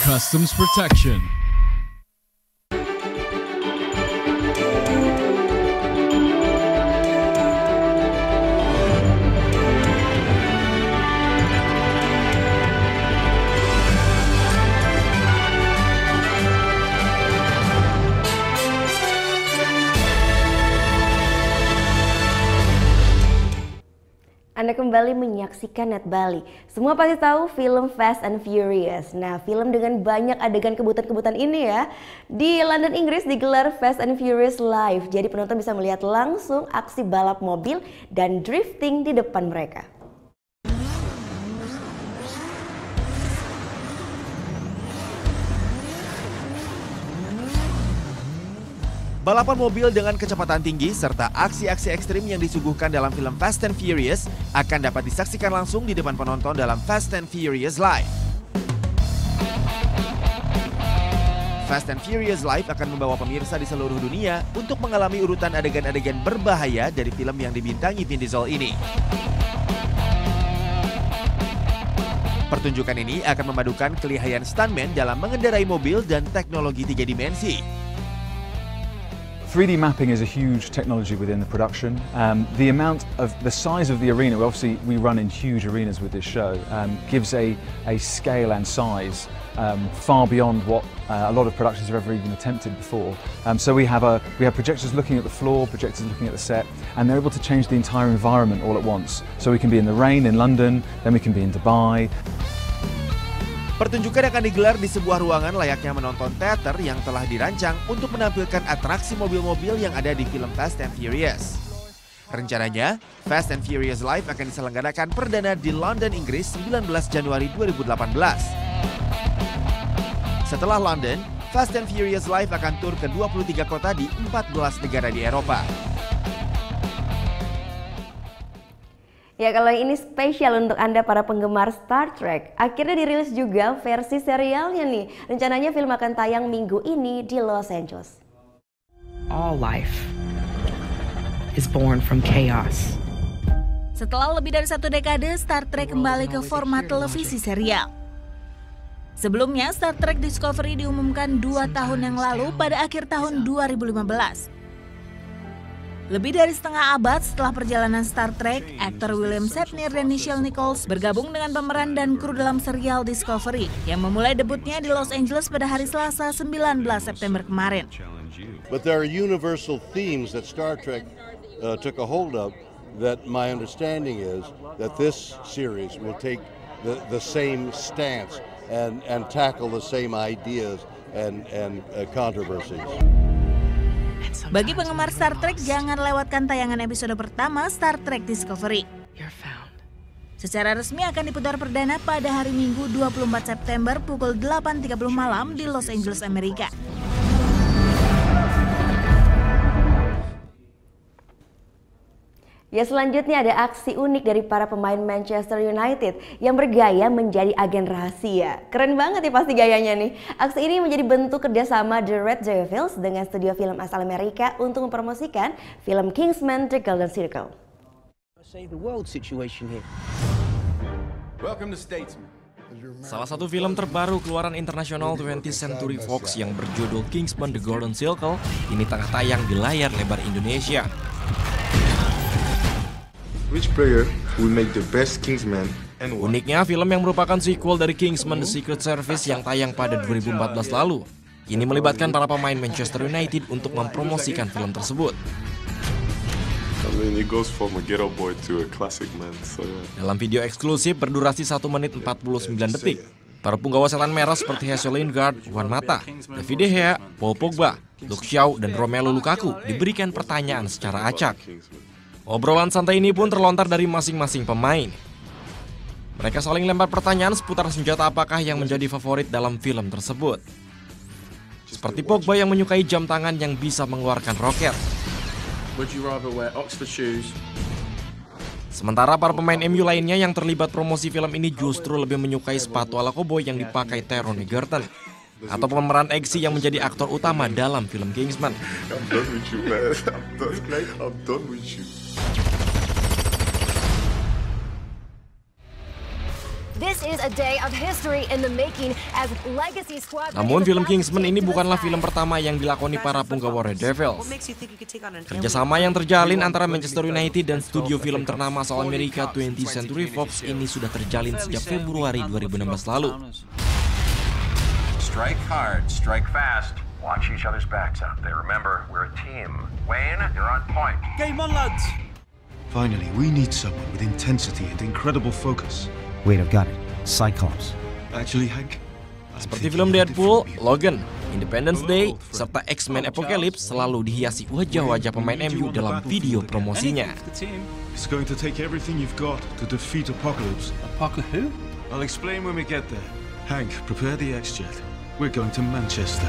Customs Protection. Anda kembali menyaksikan Net Bali. Semua pasti tahu film Fast and Furious. Nah, film dengan banyak adegan kebut-kebutan ini ya. Di London, Inggris digelar Fast and Furious Live. Jadi penonton bisa melihat langsung aksi balap mobil dan drifting di depan mereka. Balapan mobil dengan kecepatan tinggi serta aksi-aksi ekstrim yang disuguhkan dalam film Fast and Furious akan dapat disaksikan langsung di depan penonton dalam Fast and Furious Live. Fast and Furious Live akan membawa pemirsa di seluruh dunia untuk mengalami urutan adegan-adegan berbahaya dari film yang dibintangi Vin Diesel ini. Pertunjukan ini akan memadukan kelihayan stuntman dalam mengendarai mobil dan teknologi 3 dimensi. 3D mapping is a huge technology within the production. The size of the arena, obviously we run in huge arenas with this show, gives a scale and size far beyond what a lot of productions have ever even attempted before. So we have projectors looking at the floor, projectors looking at the set, and they're able to change the entire environment all at once. So we can be in the rain in London, then we can be in Dubai. Pertunjukan akan digelar di sebuah ruangan layaknya menonton teater yang telah dirancang untuk menampilkan atraksi mobil-mobil yang ada di film Fast and Furious. Rencananya, Fast and Furious Live akan diselenggarakan perdana di London, Inggris 19 Januari 2018. Setelah London, Fast and Furious Live akan tur ke 23 kota di 14 negara di Eropa. Ya, kalau ini spesial untuk Anda para penggemar Star Trek. Akhirnya dirilis juga versi serialnya nih. Rencananya film akan tayang minggu ini di Los Angeles. All life is born from chaos. Setelah lebih dari 1 dekade, Star Trek kembali ke format televisi serial. Sebelumnya, Star Trek Discovery diumumkan 2 tahun yang lalu pada akhir tahun 2015. Lebih dari setengah abad setelah perjalanan Star Trek, aktor William Shatner dan Nichelle Nichols bergabung dengan pemeran dan kru dalam serial Discovery yang memulai debutnya di Los Angeles pada hari Selasa 19 September kemarin. But there are universal themes that Star Trek took a hold of that my understanding is that this series will take the same stance and tackle the same ideas and controversies. Bagi penggemar Star Trek, jangan lewatkan tayangan episode pertama Star Trek Discovery. Secara resmi akan diputar perdana pada hari Minggu 24 September pukul 8.30 malam di Los Angeles, Amerika. Ya, selanjutnya ada aksi unik dari para pemain Manchester United yang bergaya menjadi agen rahasia. Keren banget ya pasti gayanya nih. Aksi ini menjadi bentuk kerjasama The Red Devils dengan studio film asal Amerika untuk mempromosikan film Kingsman: The Golden Circle. Salah satu film terbaru keluaran internasional 20th Century Fox yang berjudul Kingsman: The Golden Circle ini tengah tayang di layar lebar Indonesia. Which player will make the best Kingsman? Uniknya, film yang merupakan sequel dari Kingsman: The Secret Service yang tayang pada 2014 lalu. Ini melibatkan para pemain Manchester United untuk mempromosikan film tersebut. mean, it goes from a ghetto boy to a classic man. So, yeah. Dalam video eksklusif berdurasi 1 menit 49 detik, para punggawa setan merah seperti Jesse Lingard, Juan Mata, David De Gea, Paul Pogba, Luke Shaw, dan Romelu Lukaku diberikan pertanyaan secara acak. Obrolan santai ini pun terlontar dari masing-masing pemain. Mereka saling lempar pertanyaan seputar senjata apakah yang menjadi favorit dalam film tersebut. Seperti Pogba yang menyukai jam tangan yang bisa mengeluarkan roket. Would you rather wear Oxford shoes? Sementara para pemain MU lainnya yang terlibat promosi film ini justru lebih menyukai sepatu ala koboi yang dipakai Taron Egerton. Atau pemeran Eggsy yang menjadi aktor utama dalam film Kingsman. I'm done with you, man. I'm done with you. This is a day of history in the making as Legacy Squad. Namun film Kingsman ini bukanlah film pertama yang dilakoni para punggawa Red Devils. Kerjasama yang terjalin antara Manchester United dan studio film ternama asal Amerika 20th Century Fox ini sudah terjalin sejak Februari 2016 lalu. Strike hard, strike fast. Watch each other's backs out there. Remember, we're a team. Wayne, you're on point. Game on, lads! Finally, we need someone with intensity and incredible focus. Wait, I've got it. Cyclops. Actually, Hank, seperti film Deadpool, Logan, Independence Day, serta X-Men Apocalypse selalu dihiasi wajah-wajah pemain MU dalam video promosinya. It's going to take everything you've got to defeat Apocalypse. Apocalypse who? I'll explain when we get there. Hank, prepare the X-Jet. We're going to Manchester.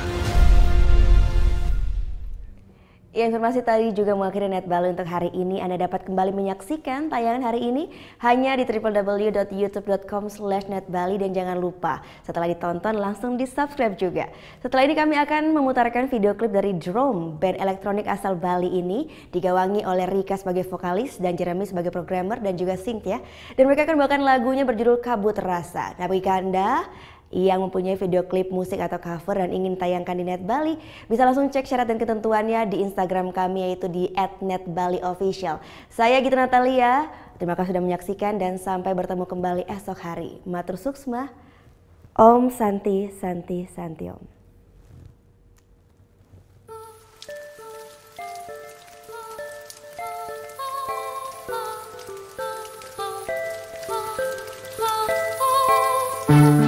Ya, informasi tadi juga mengakhiri Net Bali untuk hari ini. Anda dapat kembali menyaksikan tayangan hari ini hanya di www.youtube.com/netbali dan jangan lupa setelah ditonton langsung di-subscribe juga. Setelah ini kami akan memutarkan video klip dari Drum, band elektronik asal Bali ini digawangi oleh Rika sebagai vokalis dan Jeremy sebagai programmer dan juga synth ya. Dan mereka akan membawakan lagunya berjudul Kabut Rasa. Nah, bagi Anda yang mempunyai video klip musik atau cover dan ingin tayangkan di Net Bali, bisa langsung cek syarat dan ketentuannya di Instagram kami yaitu di @netbaliofficial. Saya Gita Natalia, terima kasih sudah menyaksikan dan sampai bertemu kembali esok hari. Matur suksma, Om Santi Santi Santi Om. Thank you.